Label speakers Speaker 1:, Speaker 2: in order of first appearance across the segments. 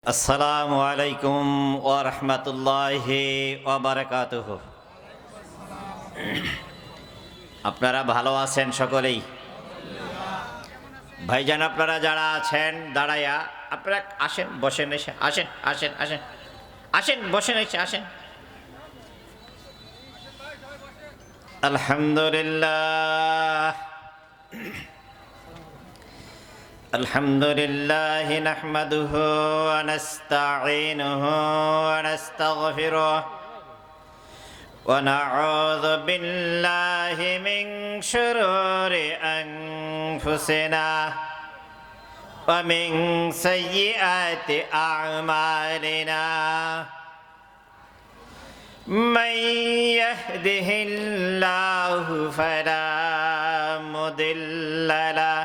Speaker 1: আসসালামু আলাইকুম ওয়া রাহমাতুল্লাহি ওয়া বারাকাতুহু। আপনারা ভালো আছেন সকলেই? ভাইজান আপনারা যারা আছেন দাঁড়ায়া আপনারা আসেন, বসেন, এসে আসেন, আসেন, আসেন, আসেন, বসেন, এসে আসেন। আলহামদুলিল্লাহ আলহামদুলিল্লাহি নাহমাদুহু ওয়া নাস্তাঈনুহু ওয়া নাস্তাগফিরুহ ونعوذ بالله من شرور أنفسنا ومن سيئات أعمالنا من يهده الله فلا مضل له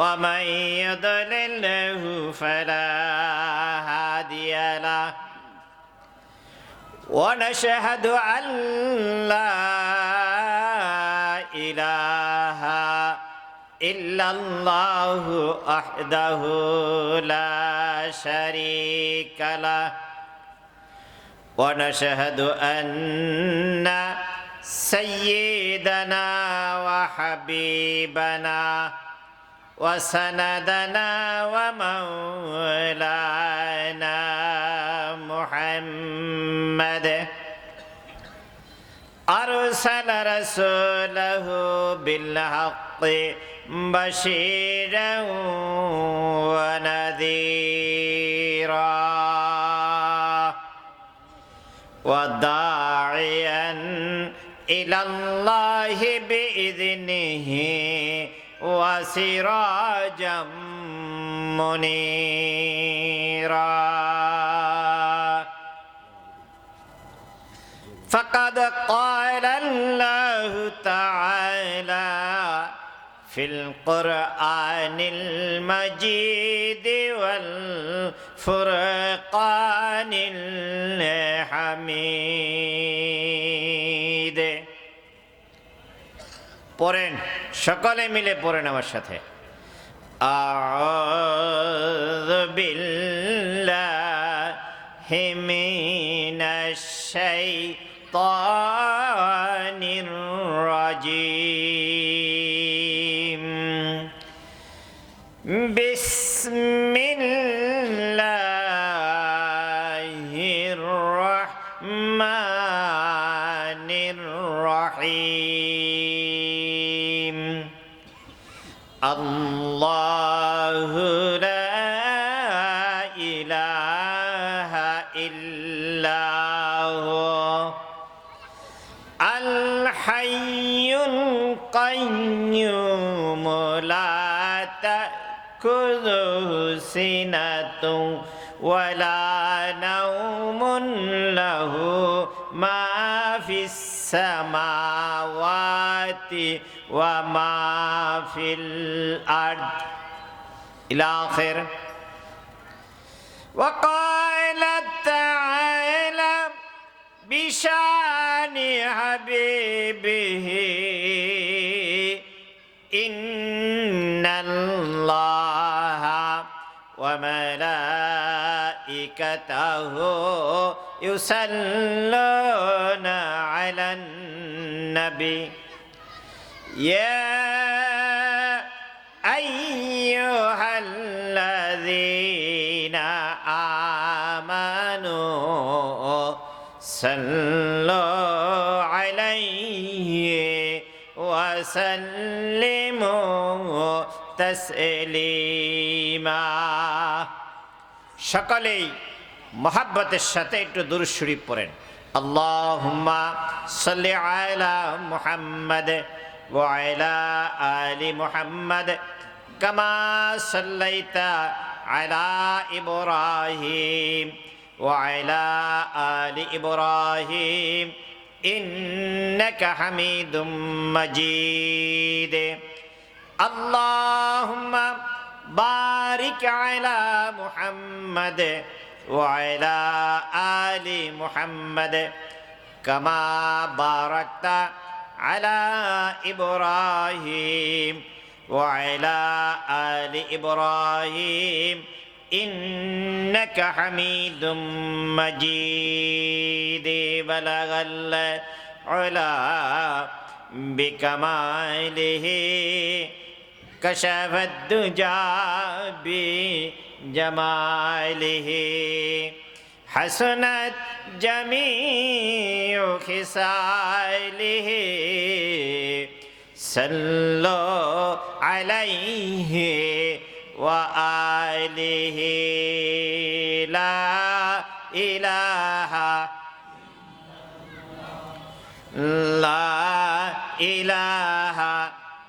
Speaker 1: ومن يضلله فلا هادي له ونشهد أن لا إله إلا الله وحده لا شريك له ونشهد أن سيدنا وحبيبنا وسندنا ومولانا محمد أرسل رسوله بالحق بشيرا ونذيرا وداعيا إلى الله بإذنه وسراجا منيرا فقد قال الله تعالى في القرآن المجيد والفرقان الحميد পড়েন, সকলে মিলে পড়েন আমার সাথে। আউযু বিল্লাহি মিনাশ শাইতানির রাজীম। বিসমিল্লাহির রাহমানির রাহিম। আল্লাহু লা ইলাহা ইল্লাহু আল হাইয়ুল কাইয়্যুম লা তা'খুযুহু সিনাতুন ওয়ালা নাওমুন লাহু মা ফিস সামাওয়াতি ওয়া মা ফিল আরদ ইলা আখির। ওয়া ক্বালা তাআলা বিশানি হাবিবিহি ইন্নাল্লাহা ওয়া মালাইকাতাহু ইউসাল্লুনা আলান নবী ইয়া আইয়ুহাল্লাযীনা আমানু সাল্লু আলাইহি ওয়া সাল্লিমু তাসলিমা। সকলেই মহব্বতের সাথে একটু দুরূদ শরীফ পড়েন। আল্লাহুম্মা সাল্লি আলা মুহাম্মাদ ওয়া আলা আলি মুহাম্মাদ কামা সাল্লাইতা আলা ইব্রাহিম ওয়া আলা আলি ইব্রাহিম ইন্নাকা হামিদুম মাজিদ। আল্লাহুম্মা বারিক আলা মুহাম্মাদ ওয়া আলা আলি মুহাম্মাদ কামা বারাকতা আলা ইব্রাহিম ওয়া আলা আলি ইব্রাহিম إنك حميد مجيد بلغ العلا بكماله كشف الدجى بجماله حسنت جميع خصاله صلوا عليه وآله لا إله لا إله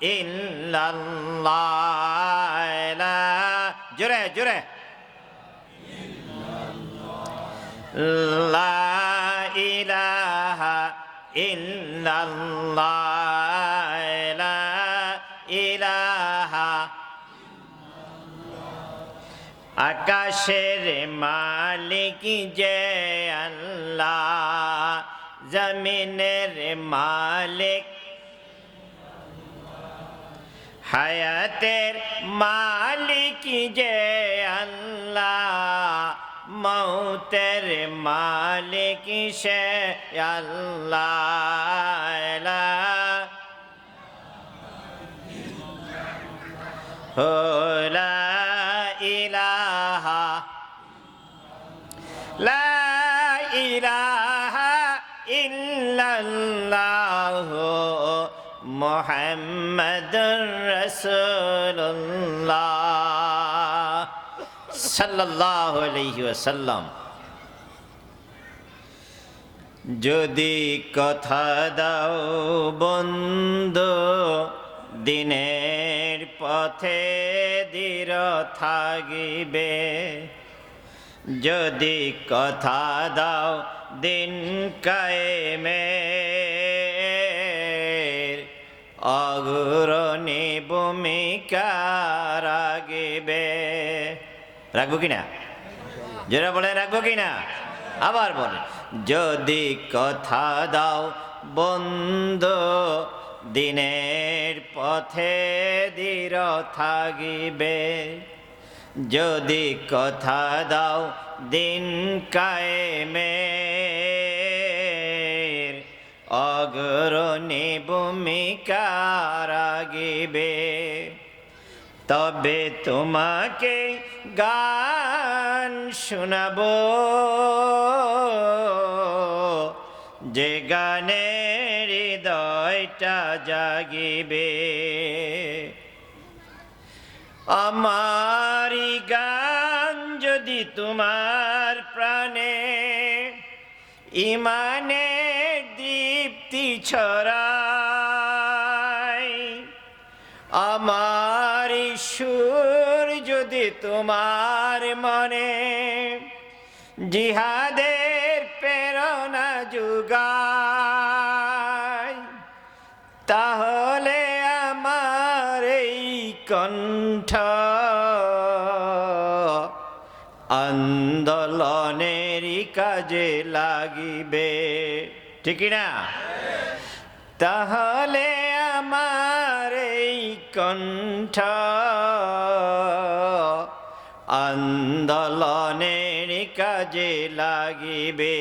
Speaker 1: إلا الله لا جره جره لا إله إلا الله لا إله আকাশের মালিক যে আল্লাহ জমিনের মালিক হায়াতের মালিক যে আল্লাহ মৌতের মালিক সে আল্লাহ লা ইলাহা লা ইলাহা ইল্লাল্লাহ মুহাম্মাদুর রাসূলুল্লাহ সাল্লাল্লাহু আলাইহি ওয়াসাল্লাম। যদি কথা দাও বন্ধু দিনের পথে দৃঢ় থাকিবে, যদি কথা দাও দিন কায়েমের অগ্রণী ভূমিকা রাখবে। রাখবো কিনা? যারা বলে রাখবো কিনা? আবার বলে, যদি কথা দাও বন্ধু দিনের পথে দৃঢ় থাকিবে, যদি কথা দাও দিন কায়েমের অগ্রণী ভূমিকা রাখবে, তবে তোমাকে গান শোনাবো, যে গানে হৃদয়টা জাগিবে। আমারি গান যদি তোমার প্রাণে ইমানের দীপ্তি ছড়ায়, আমার সুর যদি তোমার মনে জিহাদের প্রেরণা যোগায়, তাহলে আমার এই কণ্ঠ আন্দোলনেরই কাজে লাগিবে। ঠিক না? তাহলে আমার এই কণ্ঠ আন্দোলনের কাজে লাগিবে,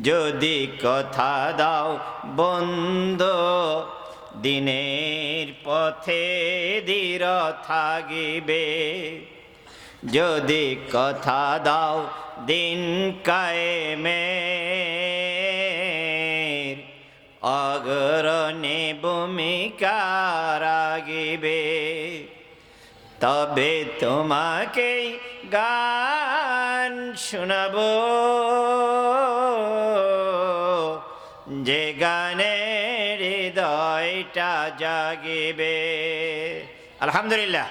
Speaker 1: যদি কথা দাও বন্ধু দিনের পথে দৃঢ় থাকিবে, যদি কথা দাও দিন কায়েমের অগ্রণী ভূমিকা রাখবে, তবে তোমাকে গান শোনাবো, যে গানে হৃদয়টা জাগিবে। আলহামদুলিল্লাহ।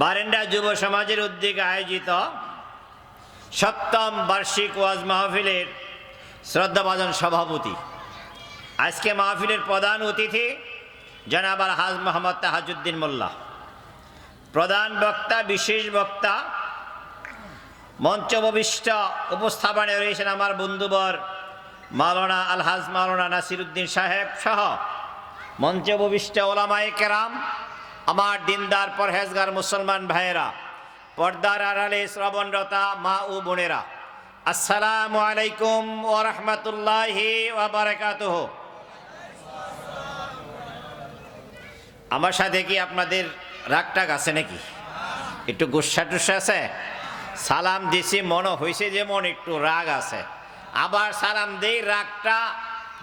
Speaker 1: বারেন্ডা যুব সমাজের উদ্যোগে আয়োজিত 7ম বার্ষিক ওয়াজ মাহফিলের শ্রদ্ধাভাজন সভাপতি, আজকে মাহফিলের প্রধান অতিথি জনাব আলহাজ মোহাম্মদ তাহাজউদ্দিন মোল্লা। প্রধান বক্তা, বিশেষ বক্তা, মঞ্চভূমিষ্ঠ উপস্থাপনে রয়েছেন আমার বন্ধুবর মাওলানা আলহাজ মাওলানা নাসিরউদ্দিন সাহেব সহ মঞ্চভূমিষ্ঠ ওলামায়ে কেরাম, আমার দিনদার পরহেজগার মুসলমান ভাইয়েরা, পর্দার আড়ালে শ্রবণরতা মা ও বোনেরা, আসসালামু আলাইকুম ওয়া রাহমাতুল্লাহি ওয়া বারাকাতুহু। আমার সাথে কি আপনাদের রাগটাগ আছে নাকি? একটু গুসা টুসা আছে? সালাম দিছি মনে হয়েছে যেমন একটু রাগ আছে, আবার সালাম দেই রাগটা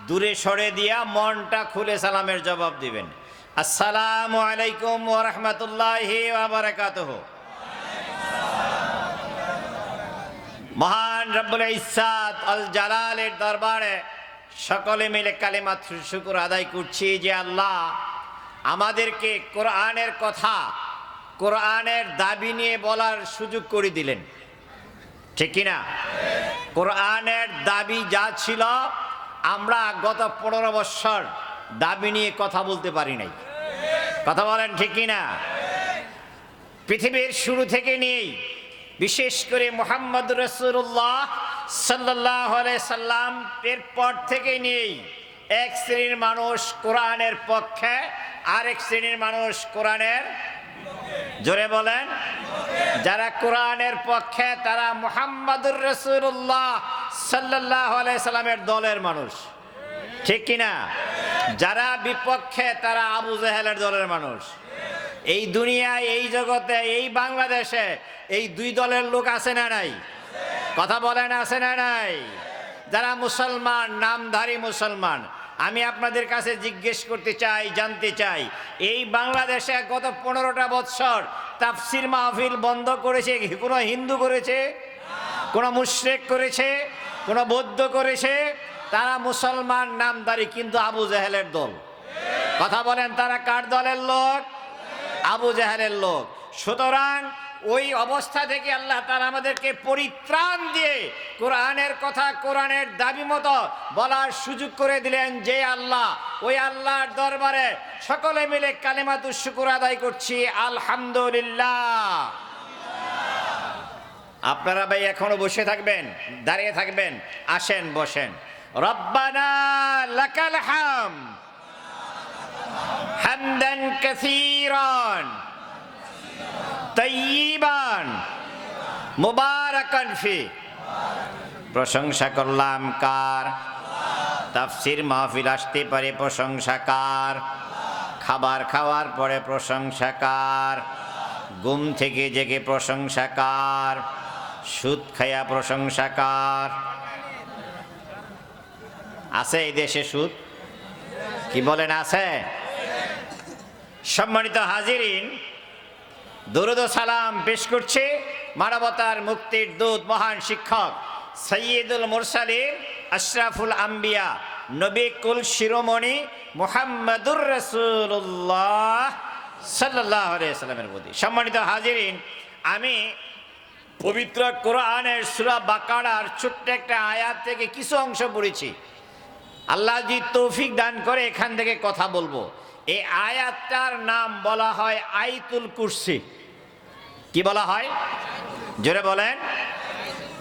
Speaker 1: দূরে সরে দিয়া মনটা খুলে সালামের জবাব দিবেন। আসসালামু আলাইকুম ওয়া রাহমাতুল্লাহি ওয়া বারাকাতুহু। মহান রব্বুল ইজ্জাত আল জালালের দরবারে সকলে মিলে কালিমাত শুকর আদায় করছি যে আল্লাহ আমাদেরকে কোরআনের কথা, কোরআনের দাবি নিয়ে বলার সুযোগ করে দিলেন, ঠিক কিনা? কোরআনের দাবি যা ছিল আমরা গত 15 বছর দাবি নিয়ে কথা বলতে পারি নাই। কথা বলেন ঠিক কিনা? পৃথিবীর শুরু থেকে নিয়েই বিশেষ করে মুহাম্মদ রাসূলুল্লাহ সাল্লাল্লাহু আলাইহি সাল্লাম এর পর থেকে নিয়েই এক শ্রেণীর মানুষ কোরআনের পক্ষে, আরেক শ্রেণীর মানুষ কোরআনের, জোরে বলেন, যারা কোরআনের পক্ষে তারা মুহাম্মদুর রাসূলুল্লাহ সাল্লাল্লাহু আলাইহি সাল্লামের দলের মানুষ, ঠিক কিনা? যারা বিপক্ষে তারা আবু জেহেলের দলের মানুষ। এই দুনিয়ায়, এই জগতে, এই বাংলাদেশে এই দুই দলের লোক আছে না নাই? কথা বলেন, আছে না নাই? যারা মুসলমান, নামধারী মুসলমান, আমি আপনাদের কাছে জিজ্ঞেস করতে চাই, জানতে চাই, এই বাংলাদেশে গত 15টা বৎসর তাফসির মাহফিল বন্ধ করেছে কোনো হিন্দু করেছে? কোনো মুশরিক করেছে? কোনো বৌদ্ধ করেছে? তারা মুসলমান নামধারী, কিন্তু আবু জেহেলের দল। কথা বলেন, তারা কার দলের লোক? আবু জেহেলের লোক। সুতরাং ওই অবস্থা থেকে আল্লাহ তাআলা আমাদেরকে পরিত্রাণ দিয়ে কোরআনের কথা, কোরআনের দাবি মতো বলার সুযোগ করে দিলেন। যে আল্লাহ, ওই আল্লাহর দরবারে সকলে মিলে কালিমাতুশ শুকর আদায় করছি, আলহামদুলিল্লাহ। আপনারা ভাই এখনো বসে থাকবেন, দাঁড়িয়ে থাকবেন? আসেন, বসেন। রব্বানা লাকাল হামদ হামদান কাসীরান তাইয়িবান মুবারাকান ফি। প্রশংসা করলাম কার? তাফসির মাহফিল আসতে পারে প্রশংসা কার? খাবার খাওয়ার পরে প্রশংসা কার? ঘুম থেকে জেগে প্রশংসা কার? সুদ খায়া প্রশংসা কার? আছে এই দেশে সুদ? কি বলেন, আছে? সম্মানিত হাজিরিন, দরুদ ও সালাম পেশ করছে মানবতার মুক্তির দূত, মহান শিক্ষক, সাইয়্যিদুল মুরসালিন, আশরাফুল আম্বিয়া, নবী কুল শিরোমণি মুহাম্মদুর রাসূলুল্লাহ সাল্লাল্লাহু আলাইহি সাল্লামের প্রতি। সম্মানিত হাজিরিন, আমি পবিত্র কোরআনের সূরা বাকারার ছোট্ট একটা আয়াত থেকে কিছু অংশ পড়েছি। আল্লাহ যদি তৌফিক দান করে এখান থেকে কথা বলবো। এই আয়াতটার নাম বলা হয় আয়াতুল কুরসি। কি বলা হয়? জোরে বলেন।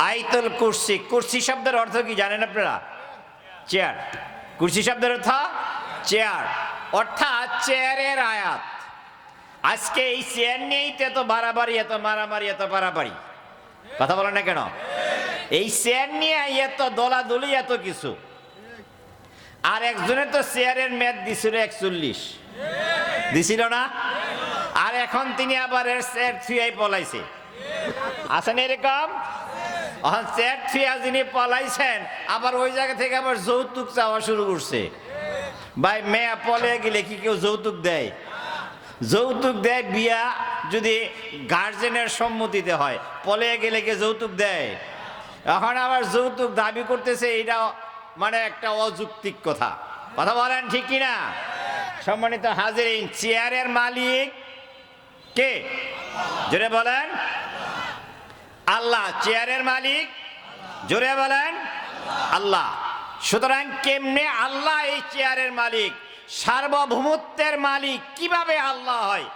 Speaker 1: আয়াতুল কুরসি। কুরসি শব্দের অর্থ কি জানেন আপনারা? চেয়ার। কুরসি শব্দের অর্থ চেয়ার, অর্থাৎ চেয়ারের আয়াত। আজকে এই চেয়ার নিয়েই তো এত বাড়াবাড়ি, এত মারামারি, এত বাড়াবাড়ি। কথা বলেন না কেন? এই চেয়ার নিয়ে এত দলাদলি, এত কিছু। আর একজনের তো চেয়ারের মেয়াদ দিছিল 41, দিছিল না? আর এখন তিনি আবার এর চেয়ার থুয়াই পলাইছে। আছেন এরকম? চেয়ার থুয়া যিনি পলাইছেন, আবার ওই জায়গা থেকে আবার যৌতুক চাওয়া শুরু করছে। ভাই, মেয়া পলে গেলে কি কেউ যৌতুক দেয়? যৌতুক দেয় বিয়া যদি গার্জেনের সম্মতিতে হয়, পলে গেলে কে যৌতুক দেয়? এখন আবার যৌতুক দাবি করতেছে, এটা মানে একটা অযৌক্তিক কথা। কথা বলেন ঠিক কিনা? সম্মানিত হাজিরিন, চেয়ারের মালিক কে? জোরে বলেন। আল্লাহ। চেয়ারের মালিক? জোরে বলেন। আল্লাহ। সুতরাং কেমনে আল্লাহ এই চেয়ারের মালিক, সার্বভৌমত্বের মালিক কিভাবে আল্লাহ হয়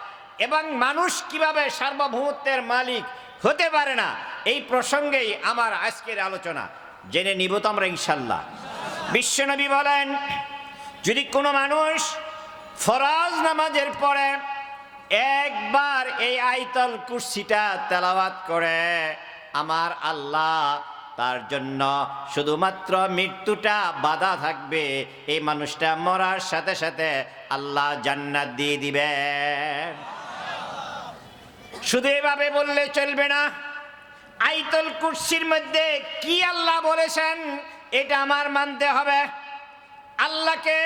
Speaker 1: এবং মানুষ কিভাবে সার্বভৌমত্বের মালিক হতে পারে না, এই প্রসঙ্গেই আমার আজকের আলোচনা। জেনে নিব তো আমরা ইনশাল্লাহ। বিশ্বনবী বলেন, যদি কোনো মানুষ ফরজ নামাজের পরে একবার এই আয়াতুল কুরসিটা তেলাওয়াত করে আমার আল্লাহ তার জন্য শুধুমাত্র মৃত্যুটা বাধা থাকবে, এই মানুষটা মরার সাথে সাথে আল্লাহ জান্নাত দিয়ে দিবে। শুধু এভাবে বললে চলবে না, আয়াতুল কুরসির মধ্যে কি আল্লাহ বলেছেন এটা আমার মানতে হবে। আল্লাহকে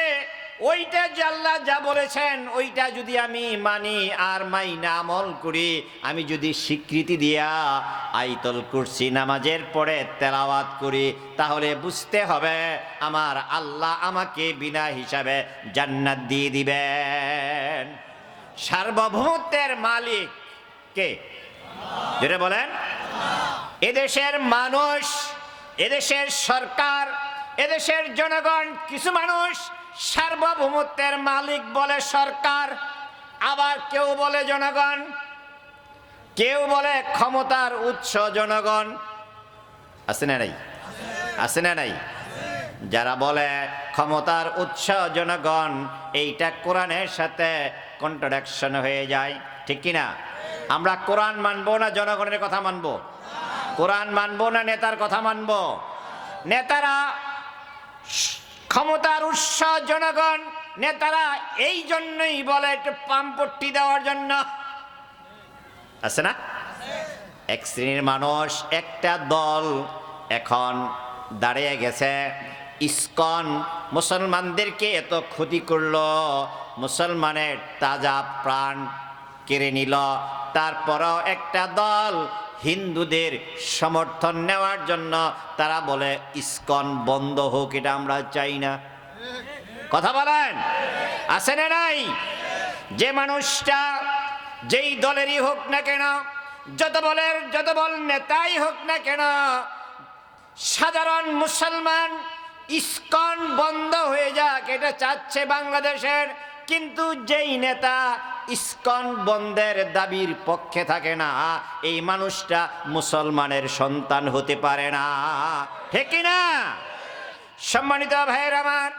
Speaker 1: ওইটা যে আল্লাহ যা বলেছেন ওইটা যদি আমি মানি আর মাইনা আমল করি, আমি যদি স্বীকৃতি দিয়া আয়াতুল কুরসি নামাজের পরে তেলাওয়াত করি, তাহলে বুঝতে হবে আমার আল্লাহ আমাকে বিনা হিসাবে জান্নাত দিয়ে দিবেন। সার্বভৌমত্বের মালিক কে? যেটা বলেন, এদেশের মানুষ, এদেশের সরকার, এদেশের জনগণ, কিছু মানুষ সার্বভৌমত্বের মালিক বলে সরকার, আবার কেউ বলে জনগণ, কেউ বলে ক্ষমতার উৎস জনগণ। আছে না নাই? আছে না নাই? যারা বলে ক্ষমতার উৎস জনগণ, এইটা কোরআনের সাথে কন্ট্রাডিকশন হয়ে যায়, ঠিক কিনা? আমরা কোরআন মানবো না জনগণের কথা মানবো? কোরআন মানবো না নেতার কথা মানবো? নেতারা ক্ষমতার উৎস জনগণ, নেতারা এই জন্যই বলে একটু পাম্পট্টি দেওয়ার জন্য। আছে না? এক শ্রেণীর মানুষ, একটা দল এখন দাঁড়িয়ে গেছে, ইসকন মুসলমানদেরকে এত ক্ষতি করলো, মুসলমানের তাজা প্রাণ কেড়ে নিল, তারপরও একটা দল হিন্দুদের সমর্থন নেওয়ার জন্য তারা বলে ইসকন বন্ধ হোক, এটা আমরা চাই না। কথা বলেন, আছে না নাই? যে মানুষটা যেই দলেরই হোক না কেন, যত বল নেতাই হোক না কেন, সাধারণ মুসলমান ইসকন বন্ধ হয়ে যাক এটা চাচ্ছে বাংলাদেশের, কিন্তু যেই নেতা ইসকন বন্ধের দাবির পক্ষে থাকে না, এই মানুষটা মুসলমানের সন্তান হতে পারে না, ঠিক না? সম্মানিত ভাইয়ের আমার,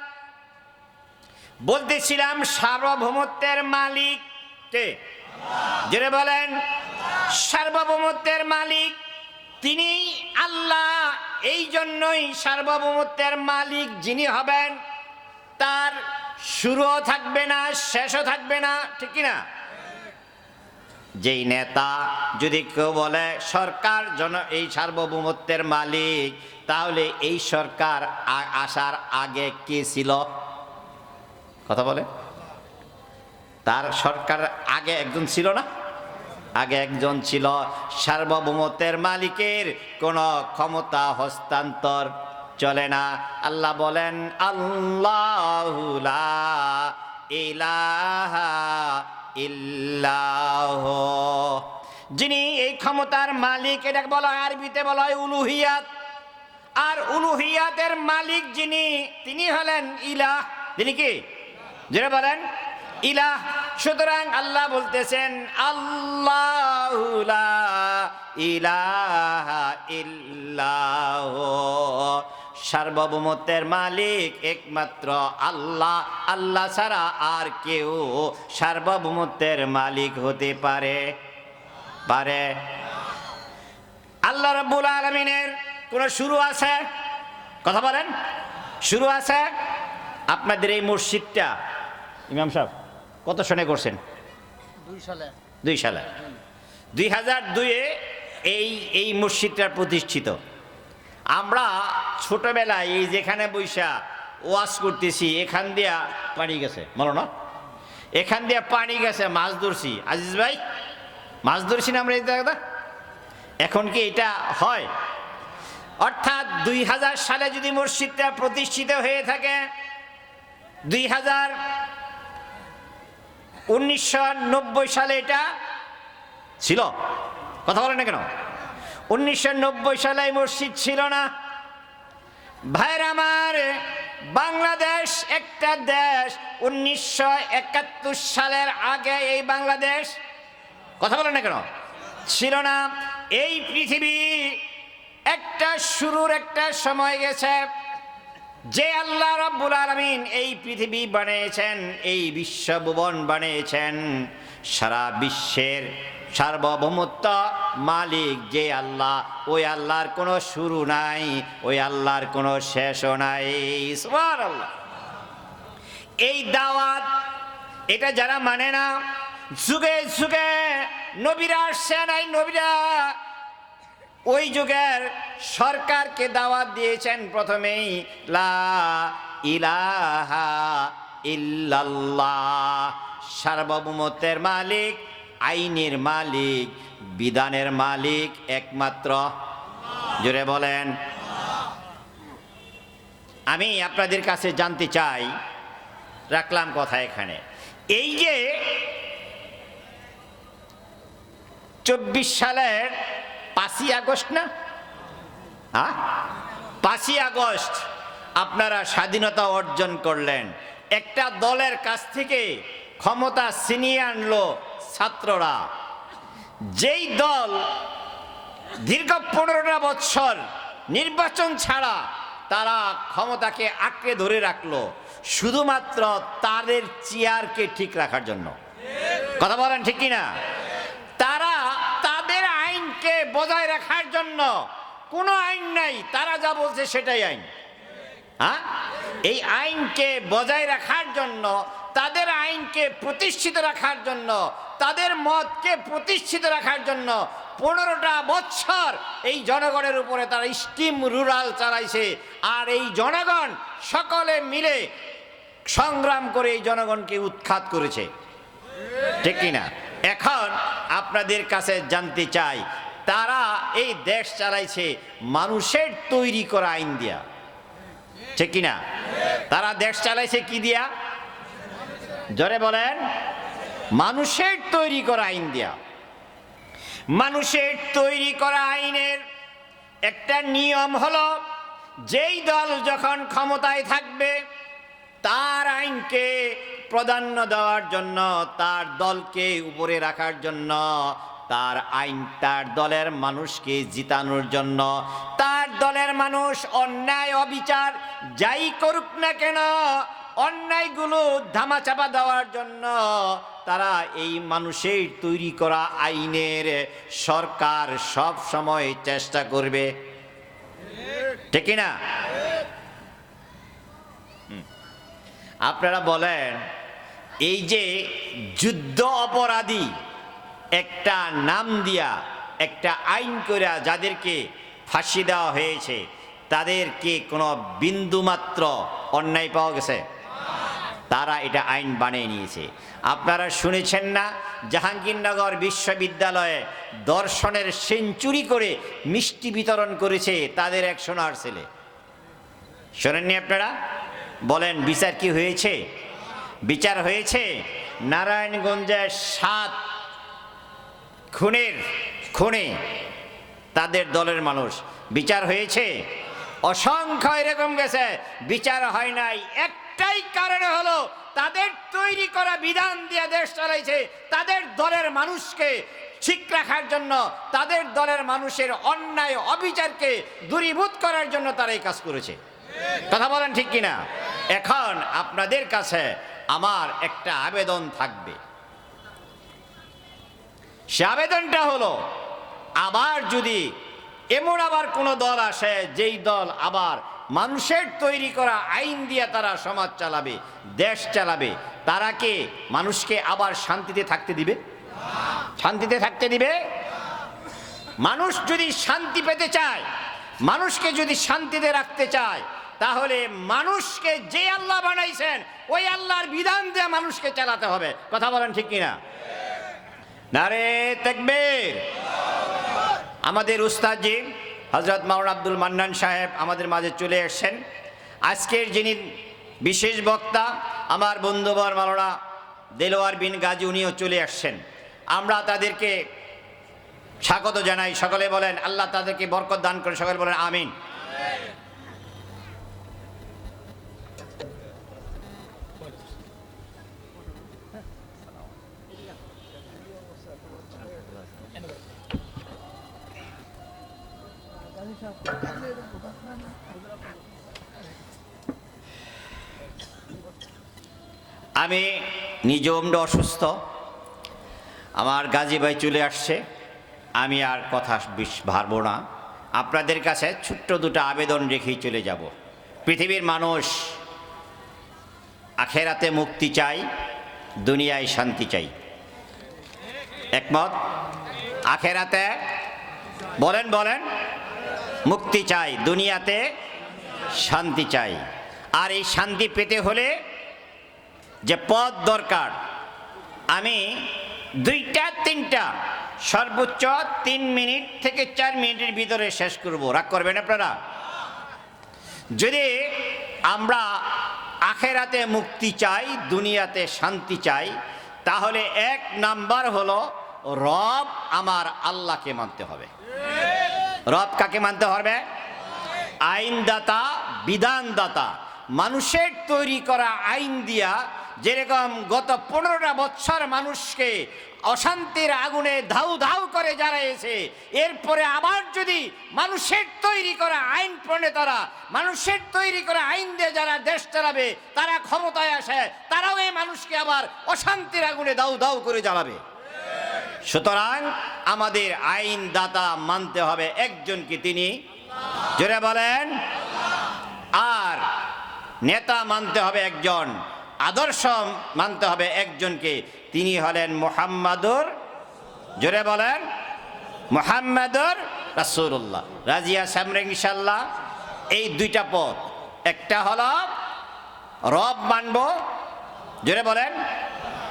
Speaker 1: বলতেছিলাম সার্বভৌমত্বের মালিক কে? যেটা বলেন, সার্বভৌমত্বের মালিক তিনি আল্লাহ। এই জন্যই সার্বভৌমত্বের মালিক যিনি হবেন, তার শুরুও থাকবে না, শেষও থাকবে না, ঠিক কিনা? যেই নেতা যদি কেউ বলে সরকার এই সার্বভৌমত্বের মালিক, তাহলে এই সরকার আসার আগে কে ছিল? কথা বলে, তার সরকার আগে একজন ছিল না? আগে একজন ছিল। সার্বভৌমত্বের মালিকের কোনো ক্ষমতা হস্তান্তর চলে না। আল্লাহ বলেন, আল্লাহু লা ইলাহা ইল্লাহু, যিনি এই ক্ষমতার মালিক, এটাকে বলা হয় আরবিতে বলা হয় উলুহিয়াত। আর উলুহিয়াতের মালিক যিনি, তিনি হলেন ইলাহ। তিনি কি? যেটা বলেন ইলাহ। সুতরাং আল্লাহ বলতেছেন আল্লাহু লা ইলাহা ইল্লাহু, সার্বভৌমত্বের মালিক একমাত্র আল্লাহ, আল্লাহ ছাড়া আর কেউ সার্বভৌমত্বের মালিক হতে পারে? আল্লাহ রাব্বুল আলামিনের কোন শুরু আছে? কথা বলেন, শুরু আছে? আপনাদের এই মসজিদটা ইমাম সাহেব কত সনে করছেন? 2 সালে 2002-এ এই মসজিদটা প্রতিষ্ঠিত। আমরা ছোটবেলায় এই যেখানে বৈশা ওয়াজ করতেছি, এখান দিয়া পানি গেছে, বলো না? এখান দিয়া পানি গেছে, মাছ ধরছি। আজিজ ভাই, মাছ ধরছি না আমরা এই জায়গাটা? এখন কি এটা হয়? অর্থাৎ 2000 সালে যদি মসজিদটা প্রতিষ্ঠিত হয়ে থাকে, 1990 সালে এটা ছিল। কথা বলেন না কেন? 1990 সালে মসজিদ ছিল না। ভাইর আমার, বাংলাদেশ একটা দেশ, 1971 সালের আগে এই বাংলাদেশ, কথা বলেন না কেন, ছিল না। এই পৃথিবী একটা শুরুর একটা সময় গেছে, যে আল্লাহ রাব্বুল আলামিন এই পৃথিবী বানিয়েছেন, এই বিশ্বভুবন বানিয়েছেন, সারা বিশ্বের সার্বভৌমত্ব মালিক যে আল্লাহ, ওই আল্লাহর কোনো শুরু নাই, ওই আল্লাহর কোনো শেষও নাই। সুবহানাল্লাহ। এই দাওয়াত এটা যারা মানে না, যুগে যুগে নবীরা আসছেন, এই নবীরা ওই যুগের সরকারকে দাওয়াত দিয়েছেন প্রথমেই লা ইলাহা ইল্লাল্লাহ, সার্বভৌমত্বের মালিক, আইনের মালিক, বিধানের মালিক একমাত্র। জোরে বলেন। আমি আপনাদের কাছে জানতে চাই, রাখলাম কথা এখানে, এই যে 24 সালের 5ই আগস্ট না, 5ই আগস্ট আপনারা স্বাধীনতা অর্জন করলেন। একটা দলের কাছ থেকে ক্ষমতা ছিনিয়ে আনলো ছাত্ররা। যেই দল দীর্ঘ 15টা বছর নির্বাচন ছাড়া তারা ক্ষমতাকে আঁকড়ে ধরে রাখলো শুধুমাত্র তাদের চেয়ারকে ঠিক রাখার জন্য। কথা বলেন ঠিক কিনা? তারা তাদের আইনকে বজায় রাখার জন্য, কোনো আইন নাই, তারা যা বলছে সেটাই আইন। এই আইনকে বজায় রাখার জন্য, তাদের আইনকে প্রতিষ্ঠিত রাখার জন্য, তাদের মতকে প্রতিষ্ঠিত রাখার জন্য 15টা বছর এই জনগণের উপরে তারা স্টিম রুরাল চালাইছে। আর এই জনগণ সকলে মিলে সংগ্রাম করে এই জনগণকে উৎখাত করেছে, ঠিক কিনা? এখন আপনাদের কাছে জানতে চাই, তারা এই দেশ চালাইছে মানুষের তৈরি করা আইন দিয়া, ঠিক কিনা? তারা দেশ চালাইছে কি দিয়া? জোরে বলেন। মানুষের তৈরি করা আইন দিয়া। মানুষের তৈরি করা আইনের একটা নিয়ম হলো, যেই দল যখন ক্ষমতায় থাকবে তার আইনকে প্রাধান্য দেওয়ার জন্য, তার দলকে উপরে রাখার জন্য, তার আইন তার দলের মানুষকে জিতানোর জন্য, তার দলের মানুষ অন্যায় অবিচার যাই করুক না কেন অন্যায়গুলো ধামাচাপা দেওয়ার জন্য তারা এই মানুষের তৈরি করা আইনের সরকার সব সময় চেষ্টা করবে, ঠিক না? আপনারা বলেন, এই যে যুদ্ধ অপরাধী একটা নাম দিয়া একটা আইন করে যাদেরকে ফাঁসি দেওয়া হয়েছে, তাদেরকে কোনো বিন্দুমাত্র অন্যায় পাওয়া গেছে? তারা এটা আইন বানিয়ে নিয়েছে। আপনারা শুনেছেন না, জাহাঙ্গীরনগর বিশ্ববিদ্যালয়ে দর্শনের সেঞ্চুরি করে মিষ্টি বিতরণ করেছে তাদের এক সোনার ছেলে? শোনেননি আপনারা? বলেন, বিচার কি হয়েছে? বিচার হয়েছে। নারায়ণগঞ্জের 7 খুনে তাদের দলের মানুষ, বিচার হয়েছে? অসংখ্য এরকম গেছে, বিচার হয় নাই। একটাই কারণে হলো, তাদের তৈরি করা বিধান দিয়ে দেশ চালাইছে, তাদের দলের মানুষকে ঠিক রাখার জন্য, তাদের দলের মানুষের অন্যায় অবিচারকে দূরীভূত করার জন্য তারা এই কাজ করেছে। কথা বলেন ঠিক কিনা? এখন আপনাদের কাছে আমার একটা আবেদন থাকবে। সে আবেদনটা হলো, আবার যদি এমন আবার কোনো দল আসে যেই দল আবার মানুষের তৈরি করা আইন দিয়ে তারা সমাজ চালাবে, দেশ চালাবে, তারা কে মানুষকে আবার শান্তিতে থাকতে দিবে? শান্তিতে থাকতে দিবে? মানুষ যদি শান্তি পেতে চায়, মানুষকে যদি শান্তিতে রাখতে চায়, তাহলে মানুষকে যে আল্লাহ বানাইছেন ওই আল্লাহর বিধান দিয়ে মানুষকে চালাতে হবে। কথা বলেন ঠিক কিনা? নারে তাকবীর। আমাদের উস্তাদজি হযরত মাওলানা আব্দুল মান্নান সাহেব আমাদের মাঝে চলে এসেছেন। আজকের যিনি বিশেষ বক্তা আমার বন্ধুবর মাওলানা দেলোয়ার বিন গাজী, উনিও চলে আসছেন। আমরা তাদেরকে স্বাগত জানাই। সকলে বলেন আল্লাহ তাদেরকে বরকত দান করে। সকলে বলেন আমিন। আমি নিজেও অসুস্থ, আমার গাজী ভাই চলে আসছে, আমি আর কথা ভারব না। আপনাদের কাছে ছোট্ট দুটো আবেদন রেখেই চলে যাব। পৃথিবীর মানুষ আখেরাতে মুক্তি চাই, দুনিয়ায় শান্তি চাই। একমত? আখেরাতে বলেন বলেন মুক্তি চাই, দুনিয়াতে শান্তি চাই। আর এই শান্তি পেতে হলে যে পথ দরকার, আমি 2-3টা সর্বোচ্চ 3 মিনিট থেকে 4 মিনিটের ভিতরে শেষ করব। রাগ করবেন আপনারা? যদি আমরা আখেরাতে মুক্তি চাই, দুনিয়াতে শান্তি চাই, তাহলে 1 নাম্বার হলো রব আমার আল্লাহকে মানতে হবে। রব কাকে মানতে হবে? আইনদাতা, বিধানদাতা। মানুষের তৈরি করা আইন দিয়া যেরকম গত 15টা বছর মানুষকে অশান্তির আগুনে ধাউ ধাউ করে জ্বালাইছে, এরপরে আবার যদি মানুষের তৈরি করা আইন প্রণেতারা, মানুষের তৈরি করা আইন দিয়ে যারা দেশ চালাবে, তারা ক্ষমতায় আসে, তারাও এই মানুষকে আবার অশান্তির আগুনে দাউ দাউ করে জ্বালাবে। সুতরাং আমাদের আইনদাতা মানতে হবে একজনকে, তিনি জোরে বলেন। আর নেতা মানতে হবে একজন, আদর্শ মানতে হবে একজনকে, তিনি হলেন মুহাম্মাদুর, জোরে বলেন, মুহাম্মাদুর রাসূলুল্লাহ। রাজিয়া সামনে ইনশাআল্লাহ? এই 2টা পথ, একটা হলো রব মানব, জোরে বলেন,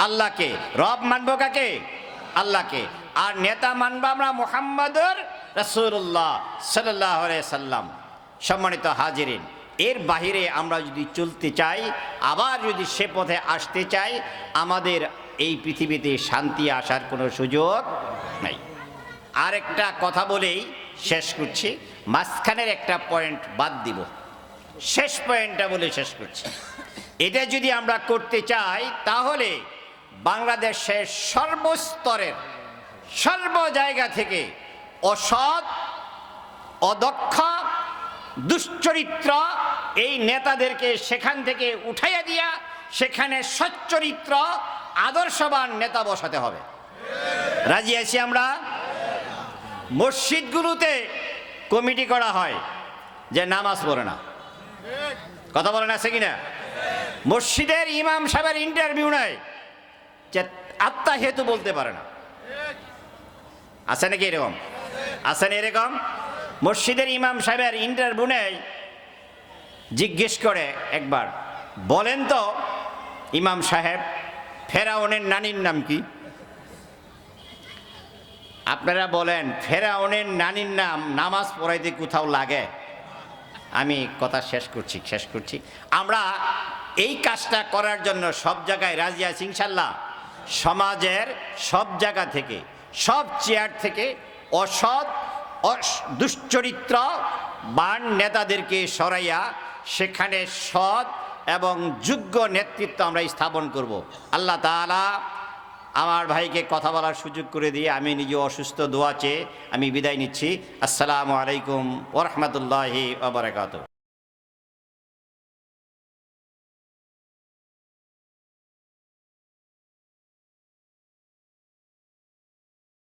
Speaker 1: আল্লাহকে। রব মানব কাকে? আল্লাহকে। আর নেতা মানব আমরা মুহাম্মাদুর রাসূলুল্লাহ সাল্লাল্লাহু আলাইহি সাল্লাম। সম্মানিত হাজিরিন, এর বাহিরে আমরা যদি চলতে চাই, আবার যদি সে পথে আসতে চাই, আমাদের এই পৃথিবীতে শান্তি আসার কোনো সুযোগ নাই। আর একটা কথা বলেই শেষ করছি, মাঝখানের একটা পয়েন্ট বাদ দিব, শেষ পয়েন্টটা বলে শেষ করছি। এটা যদি আমরা করতে চাই, তাহলে বাংলাদেশের সর্বস্তরের, সর্ব জায়গা থেকে অসৎ, অদক্ষ, দুশ্চরিত্র এই নেতাদেরকে সেখান থেকে উঠাইয়া দিয়া সেখানে সচ্চরিত্র আদর্শবান নেতা বসাতে হবে। রাজি আছি আমরা? মসজিদগুলোতে কমিটি করা হয় যে নামাজ পড়ে না, কথা বলেন, আছে কিনা? মসজিদের ইমাম সাহেবের ইন্টারভিউ নেয় যে আত্মা হেতু বলতে পারে না, আছে নাকি এরকম? আছে না এরকম? মসজিদের ইমাম সাহেবের ইন্টারভিউ নেয়, জিজ্ঞেস করে একবার, বলেন তো ইমাম সাহেব, ফেরাউনের নানির নাম কি? আপনারা বলেন, ফেরাউনের নানির নাম নামাজ পড়াইতে কোথাও লাগে? আমি কথা শেষ করছি। আমরা এই কাজটা করার জন্য সব জায়গায় রাজি আছি ইনশাআল্লাহ। সমাজের সব জায়গা থেকে, সব চেয়ার থেকে অসৎ, দুশ্চরিত্র বান নেতাদেরকে সরাইয়া সেখানে সৎ এবং যোগ্য নেতৃত্ব আমরা স্থাপন করব। আল্লাহ তাআলা আমার ভাইকে কথা বলার সুযোগ করে দিয়ে আমি নিজে অসুস্থ, দোয়া চেয়ে আমি বিদায় নিচ্ছি। আসসালামু আলাইকুম ওয়া রাহমাতুল্লাহি ওয়া বারাকাতুহু।